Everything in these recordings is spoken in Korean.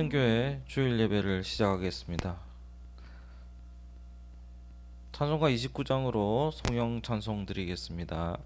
성경교회 주일 예배를 시작하겠습니다. 찬송가 29장으로 성령 찬송 드리겠습니다.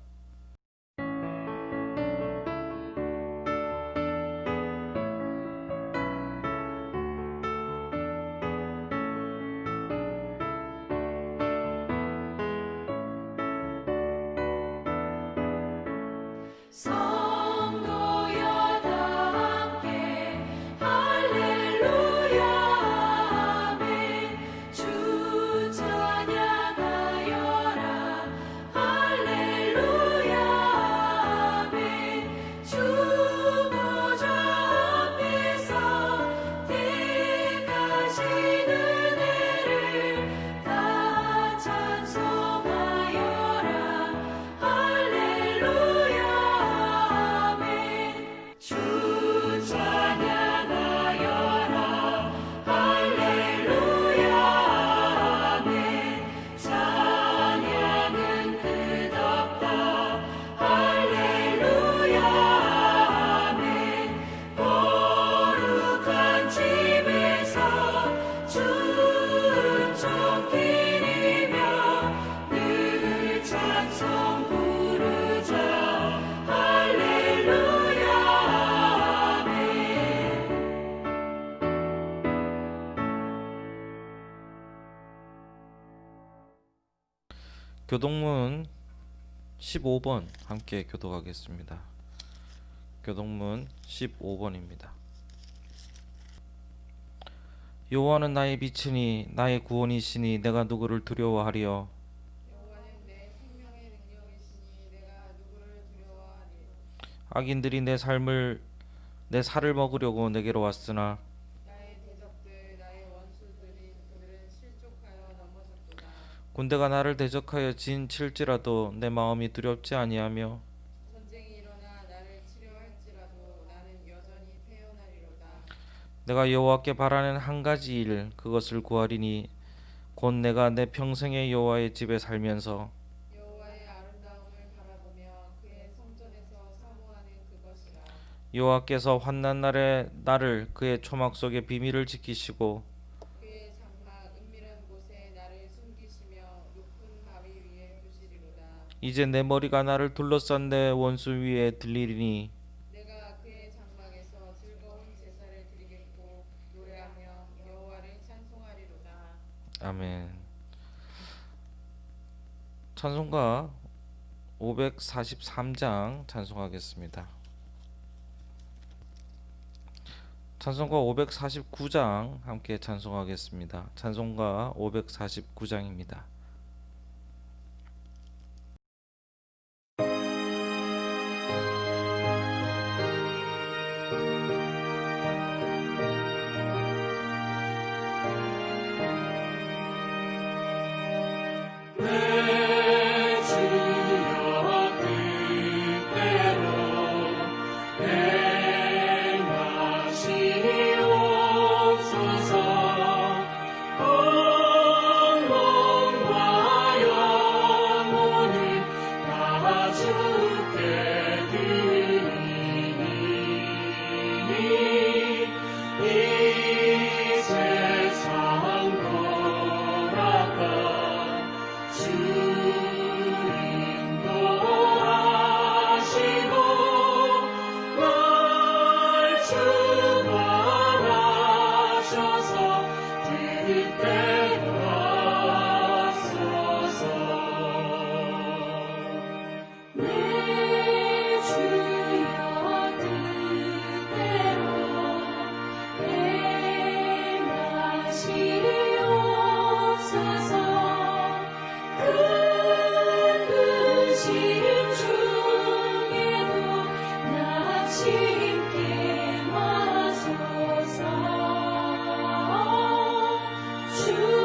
교동문 15번 함께 교독하겠습니다. 교동문 15번입니다. 여호와는 나의 빛이니 나의 구원이시니 내가 누구를 두려워하리요. 여호와는 내 생명의 능력이시니 내가 누구를 두려워하리. 악인들이 내 살을 먹으려고 내게로 왔으나 나의 대적들 나의 원수들이 그들은 실족하여 넘어졌도다. 군대가 나를 대적하여 진칠지라도 내 마음이 두렵지 아니하며 전쟁이 일어나 나를 치려 할지라도 나는 여전히 태어나리로다. 내가 여호와께 바라는 한 가지 일 그것을 구하리니 곧 내가 내 평생의 여호와의 집에 살면서 여호와의 아름다움을 바라보며 그의 성전에서 사모하는 그것이라. 여호와께서 환난 날에 나를 그의 초막 속에 비밀을 지키시고 그의 장막 은밀한 곳에 나를 숨기시며 높은 바위 위에 두시리로다. 이제 내 머리가 나를 둘러싼 내 원수 위에 들리리니 내가 그의 장막에서 즐거운 제사를 드리겠고 노래하며 여호와를 찬송하리로다. 아멘. 찬송가 543장 찬송하겠습니다. 찬송가 549장 함께 찬송하겠습니다. 찬송가 549장입니다. 주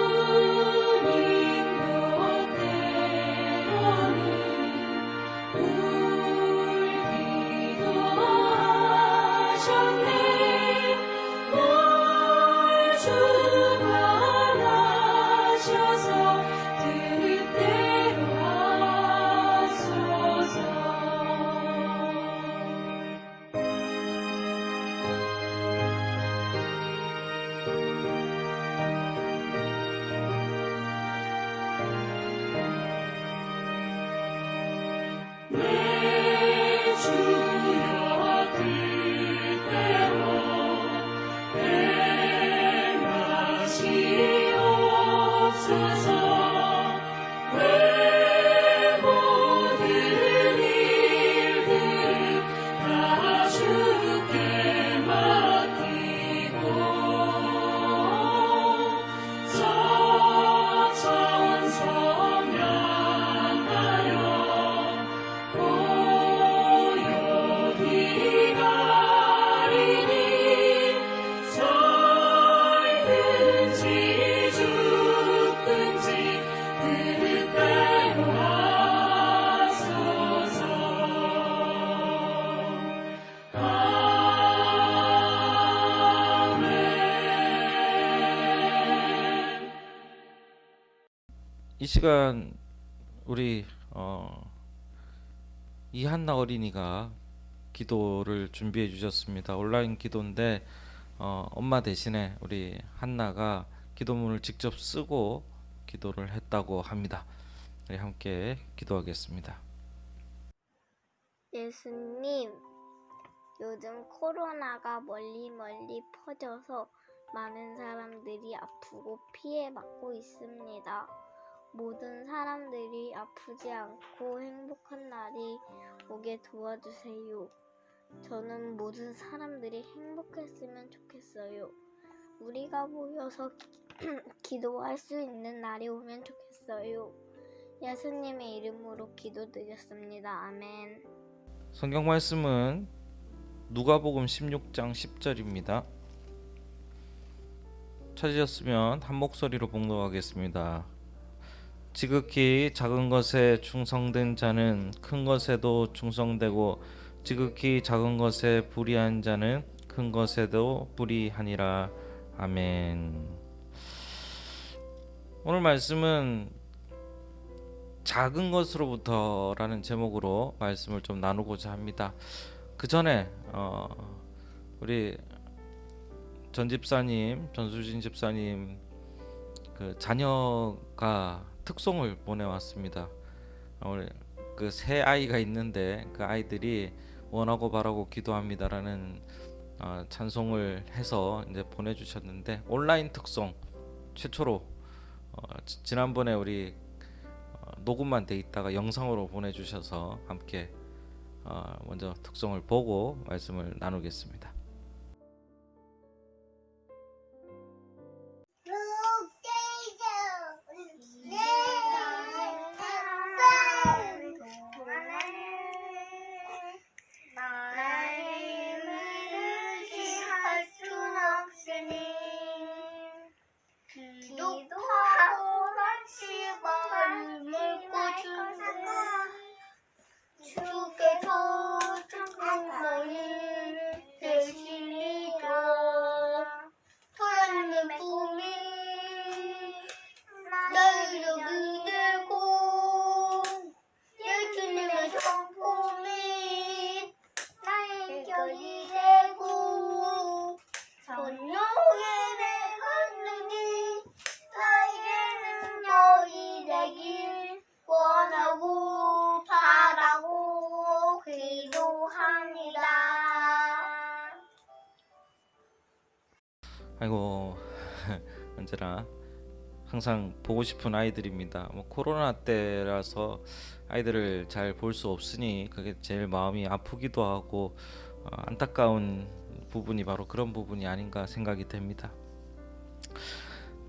이 시간 우리 이한나 어린이가 기도를 준비해 주셨습니다. 온라인 기도인데 엄마 대신에 우리 한나가 기도문을 직접 쓰고 기도를 했다고 합니다. 우리 함께 기도하겠습니다. 예수님, 요즘 코로나가 멀리 퍼져서 많은 사람들이 아프고 피해받고 있습니다. 모든 사람들이 아프지 않고 행복한 날이 오게 도와주세요. 저는 모든 사람들이 행복했으면 좋겠어요. 우리가 모여서 기도할 수 있는 날이 오면 좋겠어요. 예수님의 이름으로 기도드렸습니다. 아멘. 성경 말씀은 누가복음 16장 10절입니다. 찾으셨으면 한 목소리로 봉독하겠습니다. 지극히 작은 것에 충성된 자는 큰 것에도 충성되고 지극히 작은 것에 불의한 자는 큰 것에도 불의하니라. 아멘. 오늘 말씀은 작은 것으로부터라는 제목으로 말씀을 좀 나누고자 합니다. 그 전에 우리 전수진 집사님 그 자녀가 특송을 보내왔습니다. 우리 그 새 아이가 있는데 그 아이들이 원하고 바라고 기도합니다라는 찬송을 해서 이제 보내주셨는데 온라인 특송 최초로 지난번에 우리 녹음만 돼 있다가 영상으로 보내주셔서 함께 먼저 특송을 보고 말씀을 나누겠습니다. 아이고 언제나 항상 보고 싶은 아이들입니다. 코로나 때라서 아이들을 잘 볼 수 없으니 그게 제일 마음이 아프기도 하고 안타까운 부분이 바로 그런 부분이 아닌가 생각이 됩니다.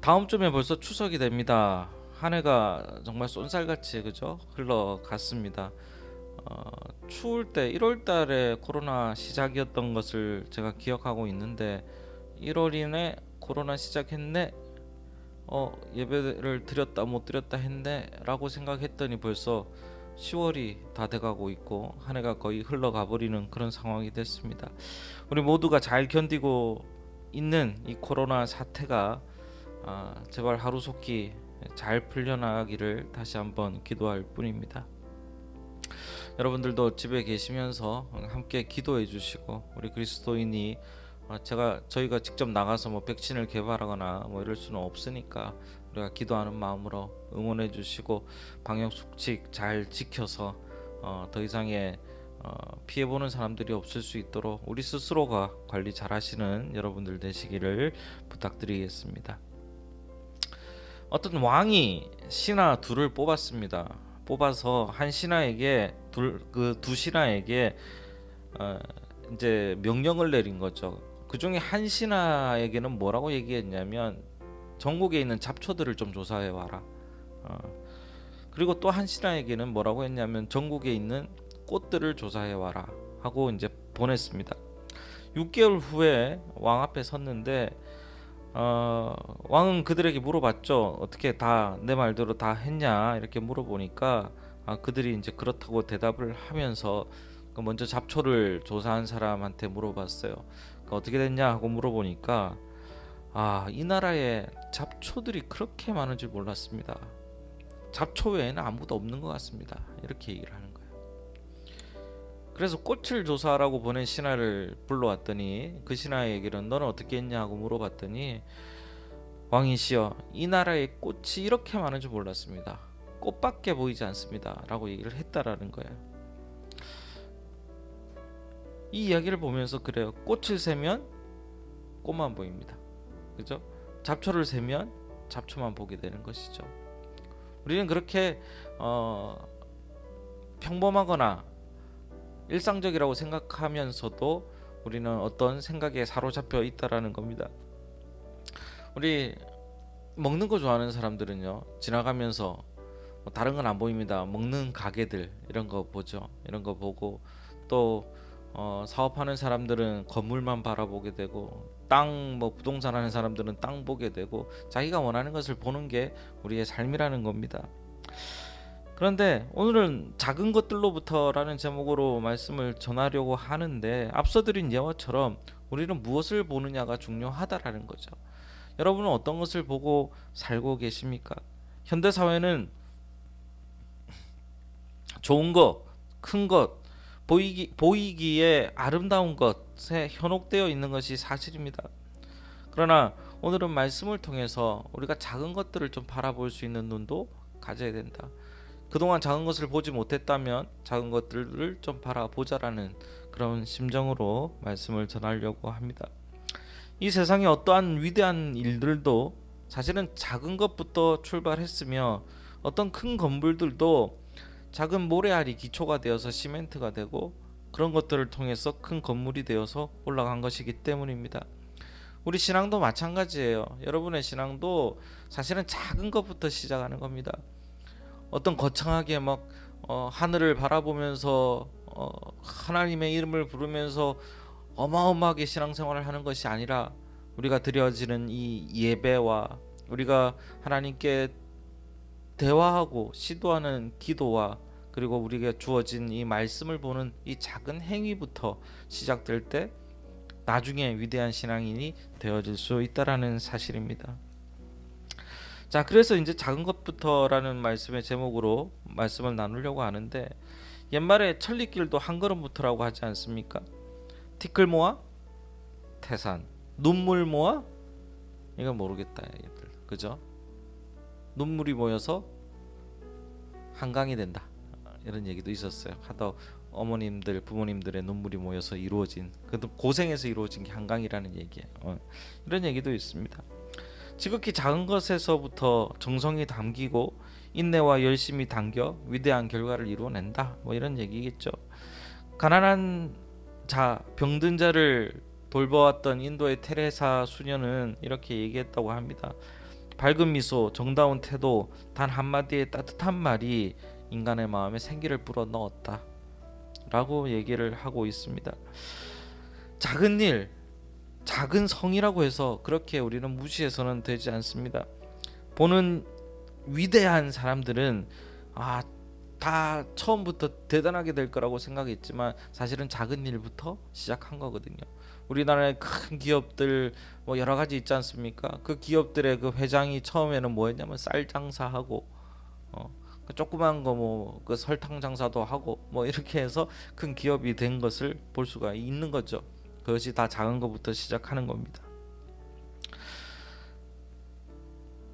다음 주면 벌써 추석이 됩니다. 한 해가 정말 쏜살같이 그죠? 흘러갔습니다. 추울 때 1월 달에 코로나 시작이었던 것을 제가 기억하고 있는데 1월이네 코로나 시작했네 예배를 드렸다 못 드렸다 했네 라고 생각했더니 벌써 10월이 다 돼가고 있고 한 해가 거의 흘러가 버리는 그런 상황이 됐습니다. 우리 모두가 잘 견디고 있는 이 코로나 사태가 제발 하루속히 잘 풀려나가기를 다시 한번 기도할 뿐입니다. 여러분들도 집에 계시면서 함께 기도해 주시고 우리 그리스도인이 저희가 직접 나가서 백신을 개발하거나 이럴 수는 없으니까 우리가 기도하는 마음으로 응원해 주시고 방역 수칙 잘 지켜서 더 이상의 피해 보는 사람들이 없을 수 있도록 우리 스스로가 관리 잘 하시는 여러분들 되시기를 부탁드리겠습니다. 어떤 왕이 신하 둘을 뽑았습니다. 뽑아서 한 신하에게 두 신하에게 이제 명령을 내린 거죠. 그 중에 한 신하에게는 뭐라고 얘기했냐면 전국에 있는 잡초들을 좀 조사해 와라. 그리고 또 한 신하에게는 뭐라고 했냐면 전국에 있는 꽃들을 조사해 와라 하고 이제 보냈습니다. 6개월 후에 왕 앞에 섰는데 왕은 그들에게 물어봤죠. 어떻게 다 내 말대로 다 했냐 이렇게 물어보니까 그들이 이제 그렇다고 대답을 하면서 먼저 잡초를 조사한 사람한테 물어봤어요. 어떻게 됐냐 하고 물어보니까 이 나라에 잡초들이 그렇게 많은 줄 몰랐습니다. 잡초 외에는 아무도 없는 것 같습니다. 이렇게 얘기를 하는 거예요. 그래서 꽃을 조사하라고 보낸 신하를 불러왔더니 그 신하에게는 너는 어떻게 했냐 하고 물어봤더니 왕이시여 이 나라에 꽃이 이렇게 많은 줄 몰랐습니다. 꽃밖에 보이지 않습니다. 라고 얘기를 했다라는 거예요. 이 이야기를 보면서 그래요. 꽃을 세면 꽃만 보입니다. 그죠? 잡초를 세면 잡초만 보게 되는 것이죠. 우리는 그렇게 평범하거나 일상적이라고 생각하면서도 우리는 어떤 생각에 사로잡혀 있다라는 겁니다. 우리 먹는 거 좋아하는 사람들은요, 지나가면서 다른 건 안 보입니다. 먹는 가게들 이런 거 보죠. 이런 거 보고 또 사업하는 사람들은 건물만 바라보게 되고 땅 부동산 하는 사람들은 땅 보게 되고 자기가 원하는 것을 보는 게 우리의 삶이라는 겁니다. 그런데 오늘은 작은 것들로부터라는 제목으로 말씀을 전하려고 하는데 앞서 드린 예화처럼 우리는 무엇을 보느냐가 중요하다라는 거죠. 여러분은 어떤 것을 보고 살고 계십니까? 현대 사회는 좋은 것, 큰 것, 보이기에 아름다운 것에 현혹되어 있는 것이 사실입니다. 그러나 오늘은 말씀을 통해서 우리가 작은 것들을 좀 바라볼 수 있는 눈도 가져야 된다. 그동안 작은 것을 보지 못했다면 작은 것들을 좀 바라보자라는 그런 심정으로 말씀을 전하려고 합니다. 이 세상에 어떠한 위대한 일들도 사실은 작은 것부터 출발했으며 어떤 큰 건물들도 작은 모래알이 기초가 되어서 시멘트가 되고 그런 것들을 통해서 큰 건물이 되어서 올라간 것이기 때문입니다. 우리 신앙도 마찬가지예요. 여러분의 신앙도 사실은 작은 것부터 시작하는 겁니다. 어떤 거창하게 막 하늘을 바라보면서 하나님의 이름을 부르면서 어마어마하게 신앙생활을 하는 것이 아니라 우리가 드려지는 이 예배와 우리가 하나님께 대화하고 시도하는 기도와 그리고 우리에게 주어진 이 말씀을 보는 이 작은 행위부터 시작될 때 나중에 위대한 신앙인이 되어질 수 있다라는 사실입니다. 자, 그래서 이제 작은 것부터라는 말씀의 제목으로 말씀을 나누려고 하는데 옛말에 천리길도 한 걸음부터라고 하지 않습니까? 티끌 모아 태산, 눈물 모아 이건 모르겠다 얘들, 그죠? 눈물이 모여서 한강이 된다 이런 얘기도 있었어요. 하다 어머님들 부모님들의 눈물이 모여서 이루어진 그래도 고생해서 이루어진 게 한강이라는 얘기예요. 이런 얘기도 있습니다. 지극히 작은 것에서부터 정성이 담기고 인내와 열심이 담겨 위대한 결과를 이루어낸다 뭐 이런 얘기겠죠. 가난한 자, 병든 자를 돌보았던 인도의 테레사 수녀는 이렇게 얘기했다고 합니다. 밝은 미소, 정다운 태도, 단 한마디의 따뜻한 말이 인간의 마음에 생기를 불어넣었다 라고 얘기를 하고 있습니다. 작은 일, 작은 성이라고 해서 그렇게 우리는 무시해서는 되지 않습니다. 보는 위대한 사람들은 다 처음부터 대단하게 될 거라고 생각했지만 사실은 작은 일부터 시작한 거거든요. 우리나라의 큰 기업들 뭐 여러 가지 있지 않습니까? 그 기업들의 그 회장이 처음에는 뭐였냐면 쌀 장사하고 그 조그만 거 뭐 그 설탕 장사도 하고 뭐 이렇게 해서 큰 기업이 된 것을 볼 수가 있는 거죠. 그것이 다 작은 것부터 시작하는 겁니다.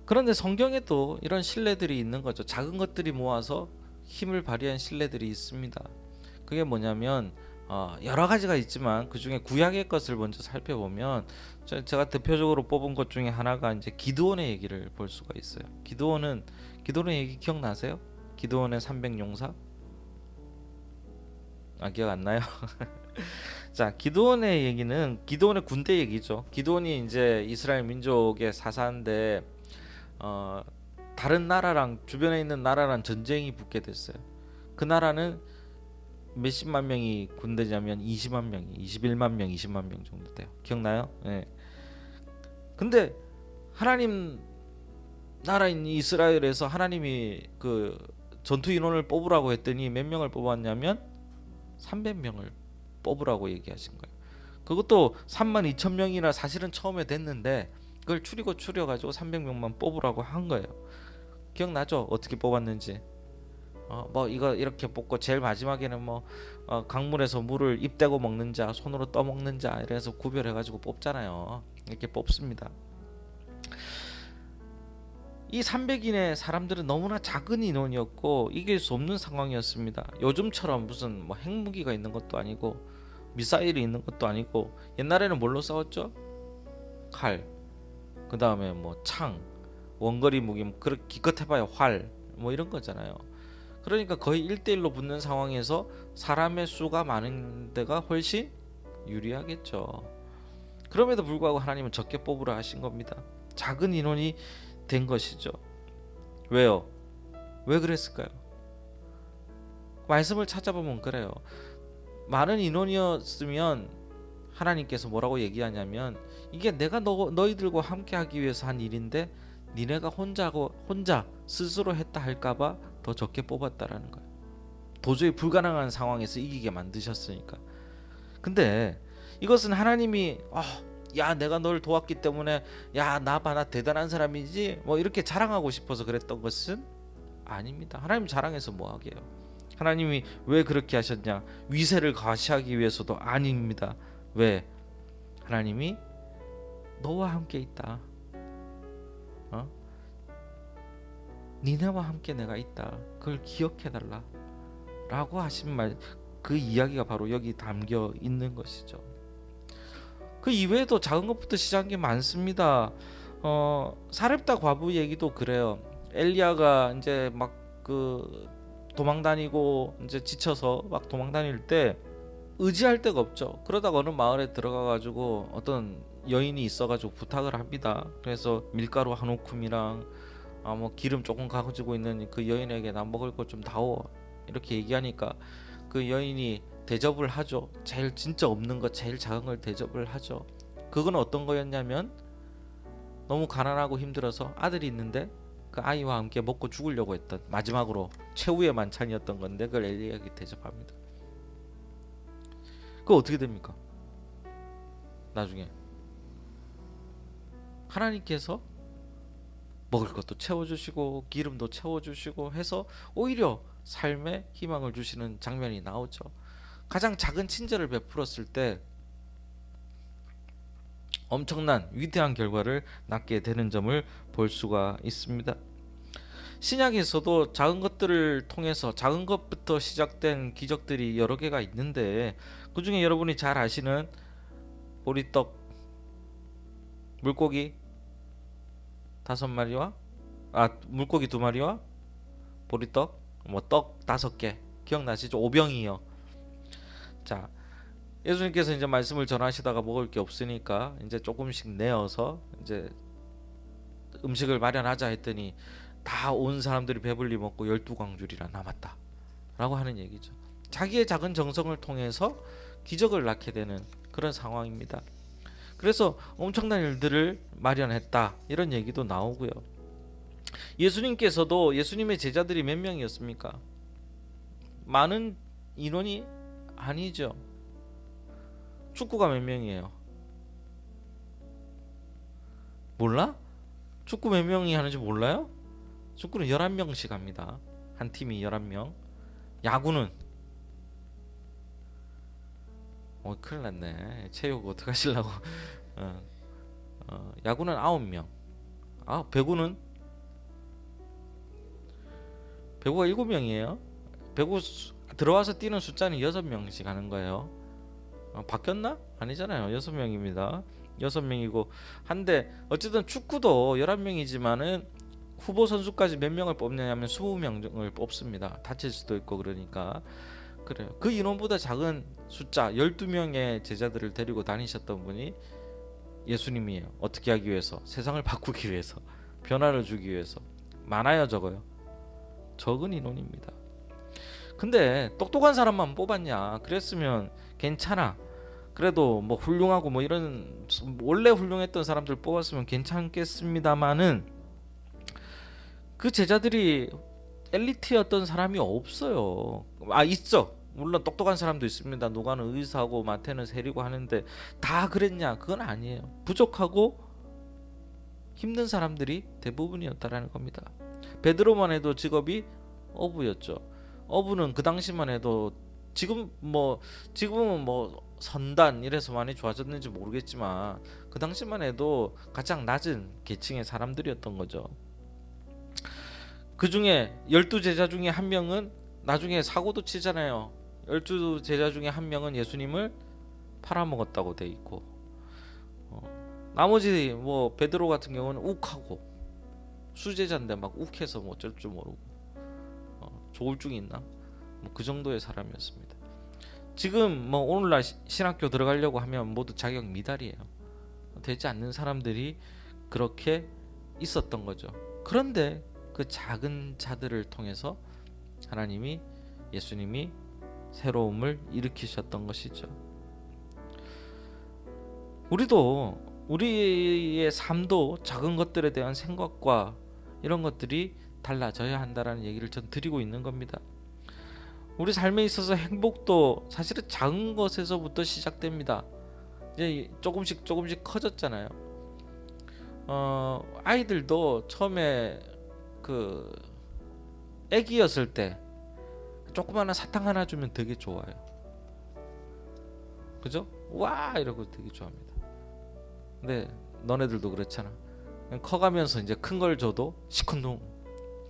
그런데 성경에도 이런 신뢰들이 있는 거죠. 작은 것들이 모아서 힘을 발휘한 신뢰들이 있습니다. 그게 뭐냐면 여러 가지가 있지만 그 중에 구약의 것을 먼저 살펴보면 제가 대표적으로 뽑은 것 중에 하나가 이제 기드온의 얘기를 볼 수가 있어요. 기드온의 얘기 기억나세요? 기드온의 300용사? 기억 안 나요? 자, 기드온의 얘기는 기드온의 군대 얘기죠. 기드온이 이제 이스라엘 민족의 사사인데 다른 나라랑 주변에 있는 나라랑 전쟁이 붙게 됐어요. 그 나라는 몇십만 명이 군대냐면 20만 명이 21만 명, 20만 명 정도 돼요. 기억나요? 네. 근데 하나님 나라인 이스라엘에서 하나님이 그 전투 인원을 뽑으라고 했더니 몇 명을 뽑았냐면 300명을 뽑으라고 얘기하신 거예요. 그것도 32,000명이나 사실은 처음에 됐는데 그걸 줄여가지고 300명만 뽑으라고 한 거예요. 기억나죠? 어떻게 뽑았는지. 뭐 이거 이렇게 뽑고 제일 마지막에는 뭐 강물에서 물을 입 대고 먹는 자, 손으로 떠먹는 자 이래서 구별해가지고 뽑잖아요. 이렇게 뽑습니다. 이 300인의 사람들은 너무나 작은 인원이었고 이길 수 없는 상황이었습니다. 요즘처럼 무슨 뭐 핵무기가 있는 것도 아니고 미사일이 있는 것도 아니고 옛날에는 뭘로 싸웠죠? 칼, 그 다음에 뭐 창, 원거리 무기, 그렇게 기껏해봐야 활, 뭐 이런 거잖아요. 그러니까 거의 1대1로 붙는 상황에서 사람의 수가 많은 데가 훨씬 유리하겠죠. 그럼에도 불구하고 하나님은 적게 뽑으라 하신 겁니다. 작은 인원이 된 것이죠. 왜요? 왜 그랬을까요? 말씀을 찾아보면 그래요. 많은 인원이었으면 하나님께서 뭐라고 얘기하냐면 이게 내가 너희들과 함께 하기 위해서 한 일인데 니네가 혼자 스스로 했다 할까봐 더 적게 뽑았다라는 거예요. 도저히 불가능한 상황에서 이기게 만드셨으니까. 근데 이것은 하나님이 야 내가 널 도왔기 때문에 야 나 봐 나 대단한 사람이지 뭐 이렇게 자랑하고 싶어서 그랬던 것은 아닙니다. 하나님 자랑해서 뭐 하게요. 하나님이 왜 그렇게 하셨냐? 위세를 과시하기 위해서도 아닙니다. 왜? 하나님이 너와 함께 있다. 니네와 함께 내가 있다. 그걸 기억해달라 라고 하신 말, 그 이야기가 바로 여기 담겨 있는 것이죠. 그 이외에도 작은 것부터 시작한 게 많습니다. 사렙다 과부 얘기도 그래요. 엘리야가 이제 막 그 도망 다니고 이제 지쳐서 막 도망 다닐 때 의지할 데가 없죠. 그러다가 어느 마을에 들어가 가지고 어떤 여인이 있어 가지고 부탁을 합니다. 그래서 밀가루 한 움큼이랑 뭐 기름 조금 가지고 있는 그 여인에게 나 먹을 것 좀 다오 이렇게 얘기하니까 그 여인이 대접을 하죠. 제일 진짜 없는 거 제일 작은 걸 대접을 하죠. 그건 어떤 거였냐면 너무 가난하고 힘들어서 아들이 있는데 그 아이와 함께 먹고 죽으려고 했던 마지막으로 최후의 만찬이었던 건데 그걸 엘리야에게 대접합니다. 그거 어떻게 됩니까? 나중에 하나님께서 먹을 것도 채워주시고 기름도 채워주시고 해서 오히려 삶에 희망을 주시는 장면이 나오죠. 가장 작은 친절을 베풀었을 때 엄청난 위대한 결과를 낳게 되는 점을 볼 수가 있습니다. 신약에서도 작은 것들을 통해서 작은 것부터 시작된 기적들이 여러 개가 있는데 그 중에 여러분이 잘 아시는 보리떡, 물고기 5마리와 물고기 2마리와 보리떡 떡 5개 기억나시죠? 오병이요. 자, 예수님께서 이제 말씀을 전하시다가 먹을 게 없으니까 이제 조금씩 내어서 이제 음식을 마련하자 했더니 다 온 사람들이 배불리 먹고 12광줄이나 남았다 라고 하는 얘기죠. 자기의 작은 정성을 통해서 기적을 낳게 되는 그런 상황입니다. 그래서 엄청난 일들을 마련했다 이런 얘기도 나오고요. 예수님께서도 예수님의 제자들이 몇 명이었습니까? 많은 인원이 아니죠. 축구가 몇 명이에요? 몰라? 축구 몇 명이 하는지 몰라요? 축구는 11명씩 합니다. 한 팀이 11명. 야구는 큰일 났네. 체육 어떡하시려고. 야구는 9명. 배구는 배구가 7명이에요. 배구 들어와서 뛰는 숫자는 6명씩 하는 거예요. 바뀌었나? 아니잖아요. 6명입니다. 6명이고 한데 어쨌든 축구도 11명이지만은 후보 선수까지 몇 명을 뽑느냐면 20명을 뽑습니다. 다칠 수도 있고 그러니까 그래요. 그 인원보다 작은 숫자 12명의 제자들을 데리고 다니셨던 분이 예수님이에요. 어떻게 하기 위해서? 세상을 바꾸기 위해서, 변화를 주기 위해서. 많아요, 적어요? 적은 인원입니다. 근데 똑똑한 사람만 뽑았냐? 그랬으면 괜찮아. 그래도 뭐 훌륭하고 뭐 이런 원래 훌륭했던 사람들 뽑았으면 괜찮겠습니다만은 그 제자들이 엘리트였던 사람이 없어요. 있어. 물론 똑똑한 사람도 있습니다. 누가는 의사고 마태는 세리고 하는데 다 그랬냐? 그건 아니에요. 부족하고 힘든 사람들이 대부분이었다라는 겁니다. 베드로만 해도 직업이 어부였죠. 어부는 그 당시만 해도 지금은 뭐 선단 이래서 많이 좋아졌는지 모르겠지만 그 당시만 해도 가장 낮은 계층의 사람들이었던 거죠. 그 중에 12제자 중에 한 명은 나중에 사고도 치잖아요. 12제자 중에 한 명은 예수님을 팔아먹었다고 돼 있고, 나머지 뭐 베드로 같은 경우는 욱하고 수제자인데 막 욱해서 뭐 어쩔 줄 모르고 조울증이 있나? 뭐 그 정도의 사람이었습니다. 지금 뭐 오늘날 신학교 들어가려고 하면 모두 자격 미달이에요. 되지 않는 사람들이 그렇게 있었던 거죠. 그런데 그 작은 자들을 통해서 예수님이 새로움을 일으키셨던 것이죠. 우리의 삶도 작은 것들에 대한 생각과 이런 것들이 달라져야 한다라는 얘기를 전 드리고 있는 겁니다. 우리 삶에 있어서 행복도 사실은 작은 것에서부터 시작됩니다. 이제 조금씩 커졌잖아요. 아이들도 처음에 그 애기였을 때 조그마한 사탕 하나 주면 되게 좋아요. 그죠? 와 이러고 되게 좋아합니다. 근데 너네들도 그렇잖아. 커가면서 이제 큰 걸 줘도 시큰둥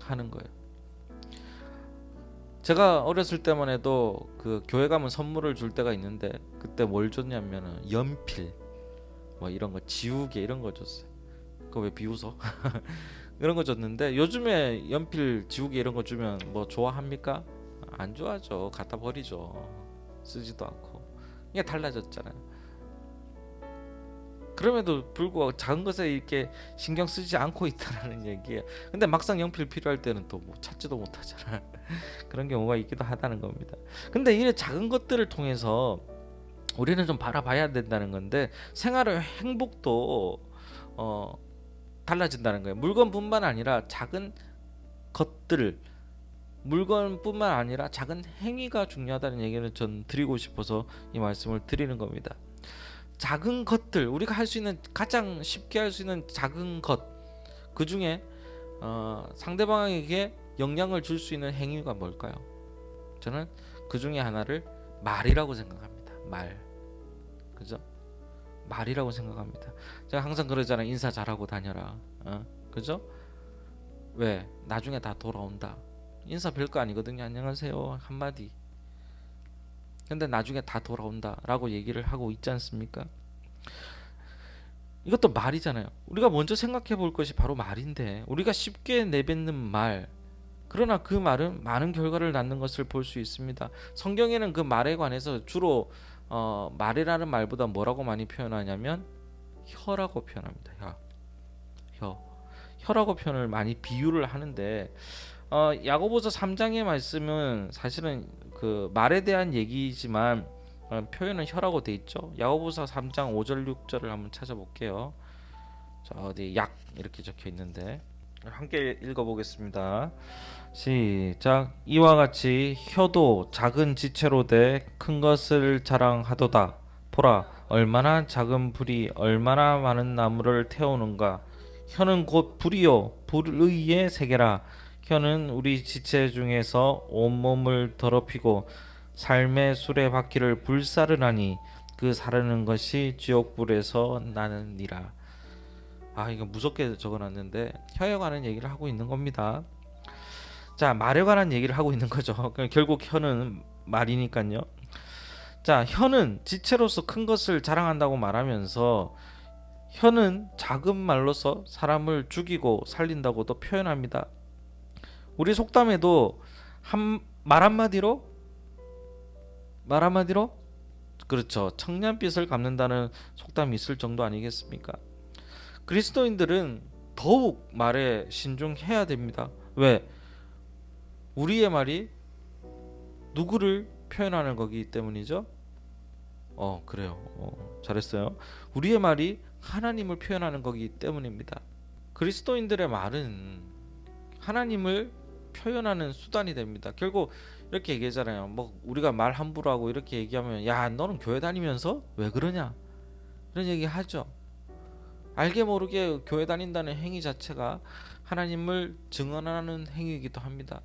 하는 거예요. 제가 어렸을 때만 해도 그 교회 가면 선물을 줄 때가 있는데 그때 뭘 줬냐면은 연필 뭐 이런 거 지우개 이런 거 줬어요. 그거 왜 비웃어? 이런 거 줬는데 요즘에 연필 지우개 이런 거 주면 뭐 좋아합니까? 안 좋아하죠. 갖다 버리죠. 쓰지도 않고. 이게 달라졌잖아요. 그럼에도 불구하고 작은 것에 이렇게 신경 쓰지 않고 있다는 얘기예요. 근데 막상 연필 필요할 때는 또 뭐 찾지도 못하잖아. 그런 경우가 있기도 하다는 겁니다. 근데 이래 작은 것들을 통해서 우리는 좀 바라봐야 된다는 건데 생활의 행복도 달라진다는 거예요. 물건뿐만 아니라 작은 것들, 물건뿐만 아니라 작은 행위가 중요하다는 얘기를 전 드리고 싶어서 이 말씀을 드리는 겁니다. 작은 것들, 우리가 할 수 있는 가장 쉽게 할 수 있는 작은 것, 그 중에 상대방에게 영향을 줄 수 있는 행위가 뭘까요? 저는 그 중에 하나를 말이라고 생각합니다. 말, 그죠? 말이라고 생각합니다. 제가 항상 그러잖아요. 인사 잘하고 다녀라. 그죠? 왜? 나중에 다 돌아온다. 인사 별거 아니거든요. 안녕하세요 한마디. 근데 나중에 다 돌아온다 라고 얘기를 하고 있지 않습니까? 이것도 말이잖아요. 우리가 먼저 생각해 볼 것이 바로 말인데 우리가 쉽게 내뱉는 말, 그러나 그 말은 많은 결과를 낳는 것을 볼 수 있습니다. 성경에는 그 말에 관해서 주로 말이라는 말보다 뭐라고 많이 표현하냐면 혀라고 표현합니다. 혀라고 표현을 많이 비유를 하는데 야고보서 3장의 말씀은 사실은 그 말에 대한 얘기지만 표현은 혀라고 돼 있죠. 야고보서 3장 5절 6절을 한번 찾아볼게요. 자, 어디 약 이렇게 적혀 있는데 함께 읽어보겠습니다. 시작. 이와 같이 혀도 작은 지체로 돼 큰 것을 자랑하도다. 보라, 얼마나 작은 불이 얼마나 많은 나무를 태우는가. 혀는 곧 불이요 불의의 세계라. 혀는 우리 지체 중에서 온몸을 더럽히고 삶의 수레바퀴를 불사르나니 그 사르는 것이 지옥불에서 나느니라. 이거 무섭게 적어놨는데 혀에 관한 얘기를 하고 있는 겁니다. 자, 말에 관한 얘기를 하고 있는 거죠. 결국 혀는 말이니까요. 자, 혀는 지체로서 큰 것을 자랑한다고 말하면서 혀는 작은 말로서 사람을 죽이고 살린다고도 표현합니다. 우리 속담에도 말 한마디로 그렇죠. 청년빛을 갚는다는 속담이 있을 정도 아니겠습니까? 그리스도인들은 더욱 말에 신중해야 됩니다. 왜? 우리의 말이 누구를 표현하는 거기 때문이죠. 그래요. 잘했어요. 우리의 말이 하나님을 표현하는 거기 때문입니다. 그리스도인들의 말은 하나님을 표현하는 수단이 됩니다. 결국 이렇게 얘기하잖아요. 뭐 우리가 말 함부로 하고 이렇게 얘기하면 야 너는 교회 다니면서 왜 그러냐 이런 얘기 하죠. 알게 모르게 교회 다닌다는 행위 자체가 하나님을 증언하는 행위이기도 합니다.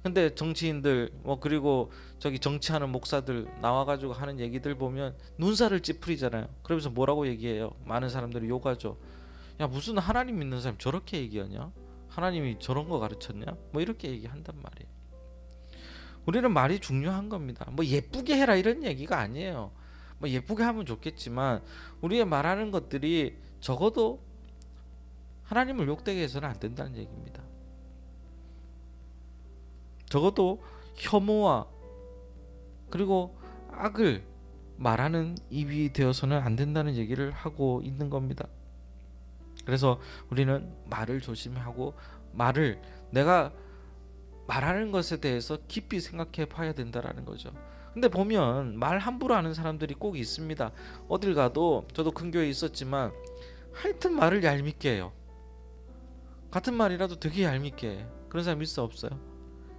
근데 정치인들 그리고 저기 정치하는 목사들 나와가지고 하는 얘기들 보면 눈살을 찌푸리잖아요. 그러면서 뭐라고 얘기해요? 많은 사람들이 욕하죠. 야, 무슨 하나님 믿는 사람 저렇게 얘기하냐? 하나님이 저런 거 가르쳤냐? 이렇게 얘기한단 말이에요. 우리는 말이 중요한 겁니다. 예쁘게 해라 이런 얘기가 아니에요. 예쁘게 하면 좋겠지만 우리의 말하는 것들이 적어도 하나님을 욕되게 해서는 안 된다는 얘기입니다. 적어도 혐오와 그리고 악을 말하는 입이 되어서는 안 된다는 얘기를 하고 있는 겁니다. 그래서 우리는 말을 조심하고 말을 내가 말하는 것에 대해서 깊이 생각해 봐야 된다라는 거죠. 근데 보면 말 함부로 하는 사람들이 꼭 있습니다. 어딜 가도 저도 큰 교회에 있었지만 하여튼 말을 얄밉게 해요. 같은 말이라도 되게 얄밉게 해. 그런 사람 있어 없어요?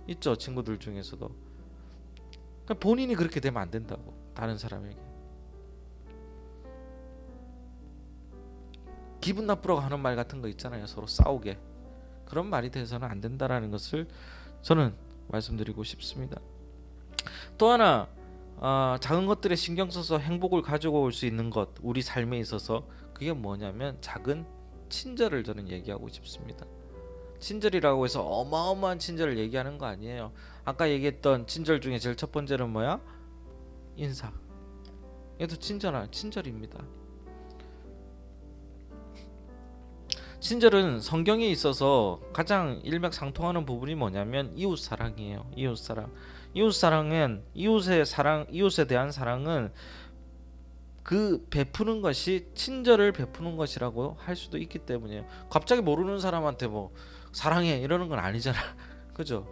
있죠. 친구들 중에서도. 그러니까 본인이 그렇게 되면 안 된다고. 다른 사람에게 기분 나쁘라고 하는 말 같은 거 있잖아요. 서로 싸우게. 그런 말이 돼서는 안 된다라는 것을 저는 말씀드리고 싶습니다. 또 하나 작은 것들에 신경 써서 행복을 가지고 올 수 있는 것, 우리 삶에 있어서 그게 뭐냐면 작은 친절을 저는 얘기하고 싶습니다. 친절이라고 해서 어마어마한 친절을 얘기하는 거 아니에요. 아까 얘기했던 친절 중에 제일 첫 번째는 뭐야? 인사. 얘도 친절입니다. 친절은 성경에 있어서 가장 일맥상통하는 부분이 뭐냐면 이웃 사랑이에요. 이웃 사랑. 이웃 사랑은 이웃에 대한 사랑은 그 베푸는 것이 친절을 베푸는 것이라고 할 수도 있기 때문이에요. 갑자기 모르는 사람한테 사랑해 이러는 건 아니잖아. 그죠?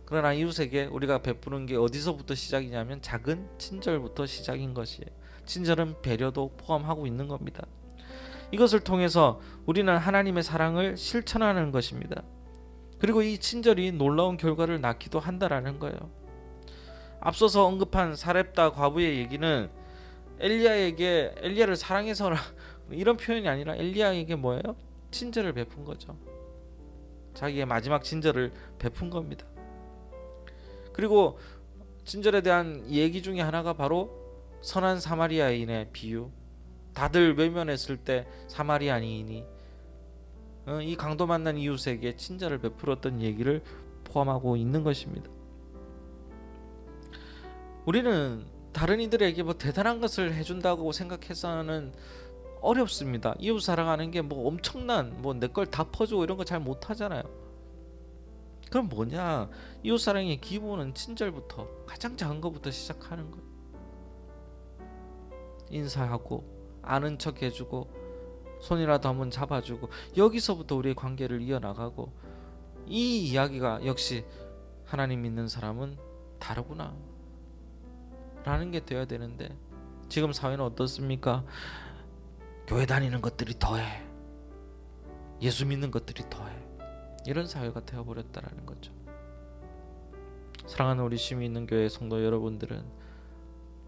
그러나 이웃에게 우리가 베푸는 게 어디서부터 시작이냐면 작은 친절부터 시작인 것이에요. 친절은 배려도 포함하고 있는 겁니다. 이것을 통해서 우리는 하나님의 사랑을 실천하는 것입니다. 그리고 이 친절이 놀라운 결과를 낳기도 한다라는 거예요. 앞서서 언급한 사렙다 과부의 얘기는 엘리야를 사랑해서라 이런 표현이 아니라 엘리야에게 뭐예요? 친절을 베푼 거죠. 자기의 마지막 친절을 베푼 겁니다. 그리고 친절에 대한 얘기 중에 하나가 바로 선한 사마리아인의 비유. 다들 외면했을 때 사마리아인이 이 강도 만난 이웃에게 친절을 베풀었던 얘기를 포함하고 있는 것입니다. 우리는 다른 이들에게 대단한 것을 해준다고 생각해서는 어렵습니다. 이웃 사랑하는 게 엄청난 내 걸 다 퍼주고 이런 거 잘 못하잖아요. 그럼 뭐냐? 이웃 사랑의 기본은 친절부터, 가장 작은 것부터 시작하는 거예요. 인사하고 아는 척 해주고 손이라도 한번 잡아주고 여기서부터 우리의 관계를 이어나가고 이 이야기가 역시 하나님 믿는 사람은 다르구나 라는 게 되어야 되는데 지금 사회는 어떻습니까? 교회 다니는 것들이 더해, 예수 믿는 것들이 더해, 이런 사회가 되어버렸다라는 거죠. 사랑하는 우리 쉼이 있는 교회 성도 여러분들은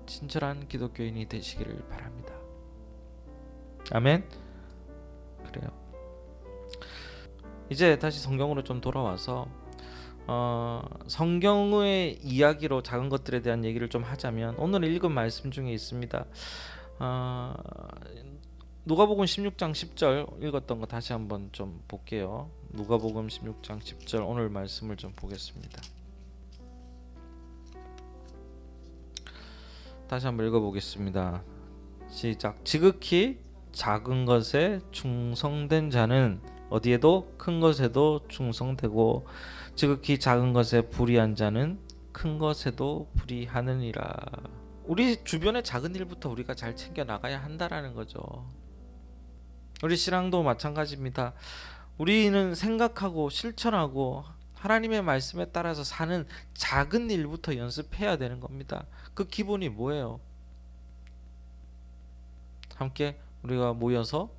친절한 기독교인이 되시기를 바랍니다. 아멘. 그래요. 이제 다시 성경으로 좀 돌아와서 성경의 이야기로 작은 것들에 대한 얘기를 좀 하자면 오늘 읽은 말씀 중에 있습니다. 누가복음 16장 10절 읽었던 거 다시 한번 좀 볼게요. 누가복음 16장 10절 오늘 말씀을 좀 보겠습니다. 다시 한번 읽어보겠습니다. 시작. 지극히 작은 것에 충성된 자는 어디에도 큰 것에도 충성되고 지극히 작은 것에 불의한 자는 큰 것에도 불의하느니라. 우리 주변의 작은 일부터 우리가 잘 챙겨 나가야 한다라는 거죠. 우리 신앙도 마찬가지입니다. 우리는 생각하고 실천하고 하나님의 말씀에 따라서 사는 작은 일부터 연습해야 되는 겁니다. 그 기본이 뭐예요? 함께 우리가 모여서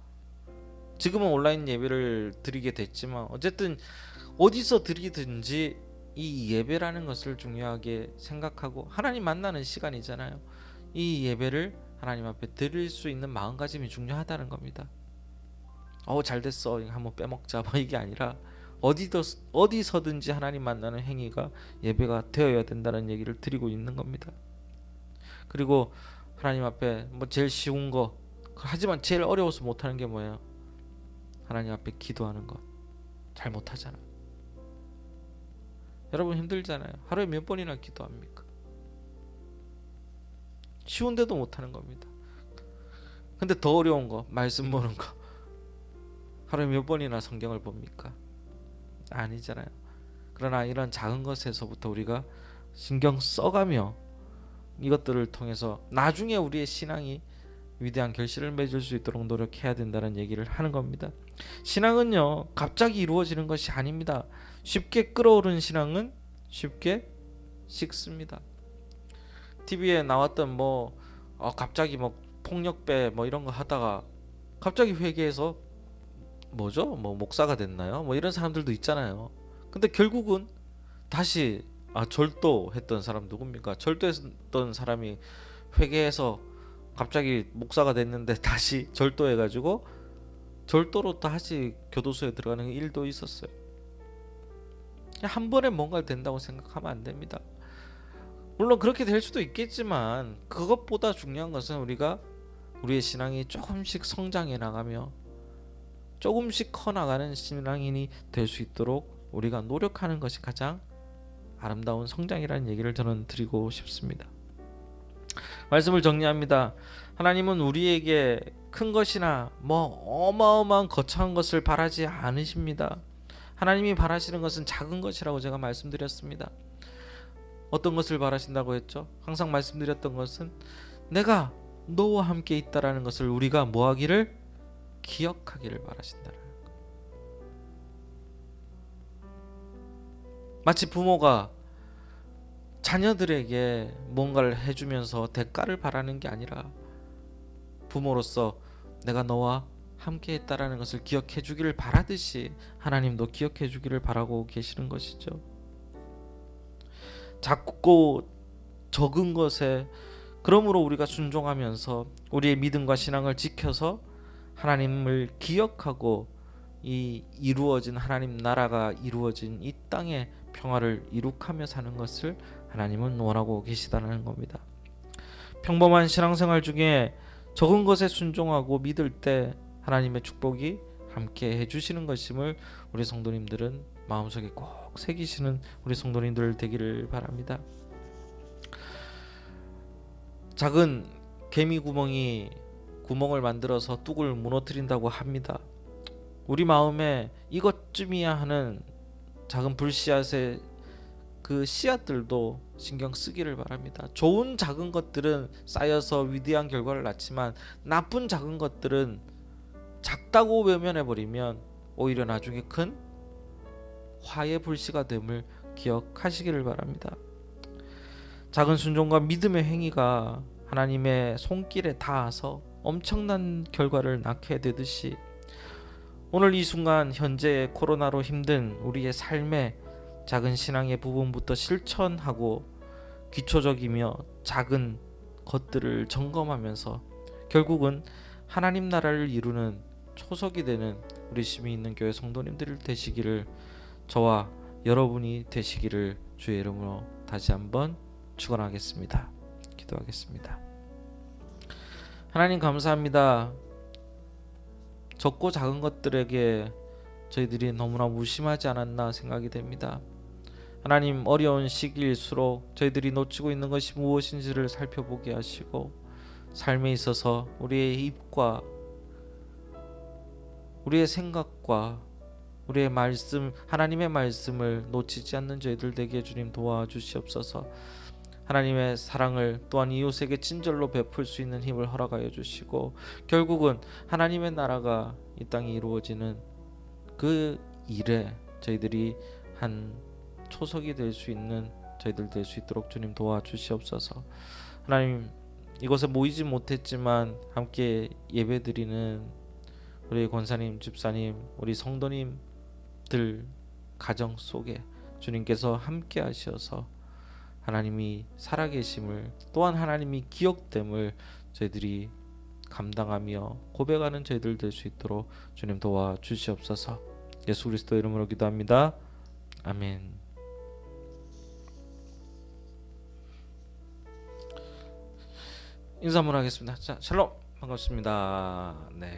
지금은 온라인 예배를 드리게 됐지만 어쨌든 어디서 드리든지 이 예배라는 것을 중요하게 생각하고 하나님 만나는 시간이잖아요. 이 예배를 하나님 앞에 드릴 수 있는 마음가짐이 중요하다는 겁니다. 잘 됐어 이거 한번 빼먹자 뭐 이게 아니라 어디서든지 하나님 만나는 행위가 예배가 되어야 된다는 얘기를 드리고 있는 겁니다. 그리고 하나님 앞에 뭐 제일 쉬운 거 하지만 제일 어려워서 못하는 게 뭐예요? 하나님 앞에 기도하는 것. 잘 못하잖아. 여러분 힘들잖아요. 하루에 몇 번이나 기도합니까? 쉬운데도 못하는 겁니다. 근데 더 어려운 거 말씀 보는 거 하루에 몇 번이나 성경을 봅니까? 아니잖아요. 그러나 이런 작은 것에서부터 우리가 신경 써가며 이것들을 통해서 나중에 우리의 신앙이 위대한 결실을 맺을 수 있도록 노력해야 된다는 얘기를 하는 겁니다. 신앙은요 갑자기 이루어지는 것이 아닙니다. 쉽게 끓어오른 신앙은 쉽게 식습니다. TV에 나왔던 갑자기 폭력배 이런 거 하다가 갑자기 회개해서 목사가 됐나요? 이런 사람들도 있잖아요. 근데 결국은 다시 절도했던 사람 누굽니까? 절도했던 사람이 회개해서 갑자기 목사가 됐는데 다시 절도해가지고 절도로 다시 교도소에 들어가는 일도 있었어요. 한 번에 뭔가 된다고 생각하면 안 됩니다. 물론 그렇게 될 수도 있겠지만 그것보다 중요한 것은 우리가 우리의 신앙이 조금씩 성장해 나가며 조금씩 커나가는 신앙인이 될 수 있도록 우리가 노력하는 것이 가장 아름다운 성장이라는 얘기를 저는 드리고 싶습니다. 말씀을 정리합니다. 하나님은 우리에게 큰 것이나 어마어마한 거창한 것을 바라지 않으십니다. 하나님이 바라시는 것은 작은 것이라고 제가 말씀드렸습니다. 어떤 것을 바라신다고 했죠? 항상 말씀드렸던 것은 내가 너와 함께 있다라는 것을 우리가 뭐하기를? 기억하기를 바라신다는 것. 마치 부모가 자녀들에게 뭔가를 해주면서 대가를 바라는 게 아니라 부모로서 내가 너와 함께 했다라는 것을 기억해 주기를 바라듯이 하나님도 기억해 주기를 바라고 계시는 것이죠. 작고 적은 것에 그러므로 우리가 순종하면서 우리의 믿음과 신앙을 지켜서 하나님을 기억하고 이 이루어진 하나님 나라가 이루어진 이 땅의 평화를 이룩하며 사는 것을 하나님은 원하고 계시다는 겁니다. 평범한 신앙생활 중에 적은 것에 순종하고 믿을 때 하나님의 축복이 함께 해주시는 것임을 우리 성도님들은 마음속에 꼭 새기시는 우리 성도님들 되기를 바랍니다. 작은 개미 구멍이 구멍을 만들어서 뚝을 무너뜨린다고 합니다. 우리 마음에 이것쯤이야 하는 작은 불씨앗의 그 씨앗들도 신경 쓰기를 바랍니다. 좋은 작은 것들은 쌓여서 위대한 결과를 낳지만 나쁜 작은 것들은 작다고 외면해버리면 오히려 나중에 큰 화의 불씨가 됨을 기억하시기를 바랍니다. 작은 순종과 믿음의 행위가 하나님의 손길에 닿아서 엄청난 결과를 낳게 되듯이 오늘 이 순간 현재의 코로나로 힘든 우리의 삶의 작은 신앙의 부분부터 실천하고 기초적이며 작은 것들을 점검하면서 결국은 하나님 나라를 이루는 초석이 되는 우리 심히 있는 교회 성도님들 되시기를 저와 여러분이 되시기를 주의 이름으로 다시 한번 축원하겠습니다. 기도하겠습니다. 하나님 감사합니다. 적고 작은 것들에게 저희들이 너무나 무심하지 않았나 생각이 됩니다. 하나님 어려운 시기일수록 저희들이 놓치고 있는 것이 무엇인지를 살펴보게 하시고 삶에 있어서 우리의 입과 우리의 생각과 우리의 말씀 하나님의 말씀을 놓치지 않는 저희들 되게 주님 도와주시옵소서. 하나님의 사랑을 또한 이웃에게 친절로 베풀 수 있는 힘을 허락하여 주시고 결국은 하나님의 나라가 이 땅에 이루어지는 그 일에 저희들이 한 초석이 될 수 있는 저희들 될 수 있도록 주님 도와주시옵소서. 하나님 이곳에 모이지 못했지만 함께 예배드리는 우리 권사님, 집사님, 우리 성도님들 가정 속에 주님께서 함께 하셔서 하나님이 살아계심을 또한 하나님이 기억됨을 저희들이 감당하며 고백하는 저희들 될 수 있도록 주님 도와주시옵소서. 예수 그리스도 이름으로 기도합니다. 아멘. 인사 한번 하겠습니다. 자, 샬롬 반갑습니다. 네.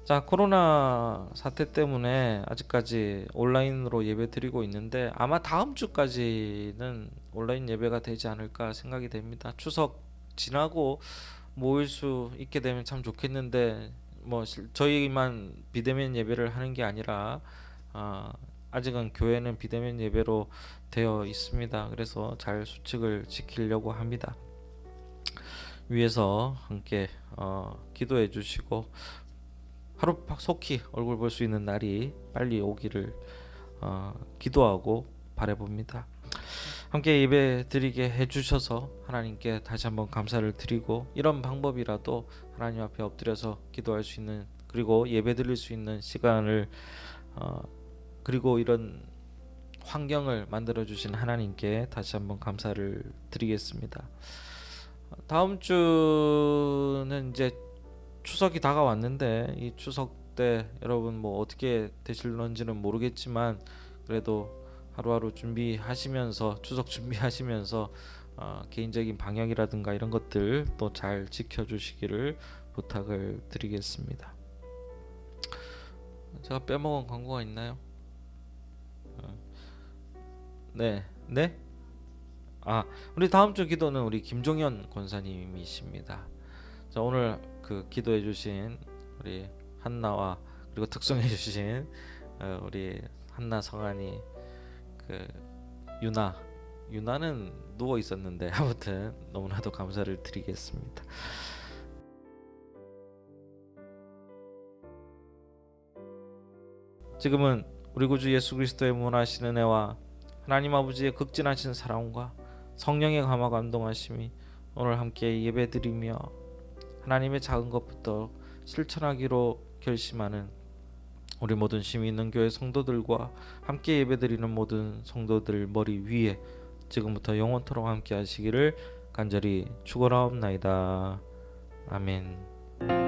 자, 코로나 사태 때문에 아직까지 온라인으로 예배 드리고 있는데 아마 다음 주까지는 온라인 예배가 되지 않을까 생각이 됩니다. 추석 지나고 모일 수 있게 되면 참 좋겠는데 뭐 저희만 비대면 예배를 하는 게 아니라 아직은 교회는 비대면 예배로 되어 있습니다. 그래서 잘 수칙을 지키려고 합니다. 위에서 함께 기도해 주시고 하루 속히 얼굴 볼 수 있는 날이 빨리 오기를 기도하고 바라봅니다. 함께 예배 드리게 해주셔서 하나님께 다시 한번 감사를 드리고 이런 방법이라도 하나님 앞에 엎드려서 기도할 수 있는 그리고 예배 드릴 수 있는 시간을 그리고 이런 환경을 만들어 주신 하나님께 다시 한번 감사를 드리겠습니다. 다음 주는 이제 추석이 다가왔는데 이 추석 때 여러분 뭐 어떻게 되실런지는 모르겠지만 그래도 하루하루 준비하시면서 추석 준비하시면서 개인적인 방역이라든가 이런 것들 또 잘 지켜주시기를 부탁을 드리겠습니다. 제가 빼먹은 광고가 있나요? 네. 우리 다음 주 기도는 우리 김종현 권사님이십니다. 자, 오늘 그 기도해 주신 우리 한나와 그리고 특송해 주신 우리 한나 성환이 그 유나는 누워 있었는데 아무튼 너무나도 감사를 드리겠습니다. 지금은 우리 구주 예수 그리스도의 무한하신 은혜와 하나님 아버지의 극진하신 사랑과 성령의 감화 감동하심이 오늘 함께 예배드리며 하나님의 작은 것부터 실천하기로 결심하는 우리 모든 시민은교회 성도들과 함께 예배드리는 모든 성도들 머리 위에 지금부터 영원토록 함께 하시기를 간절히 축원하옵나이다. 아멘.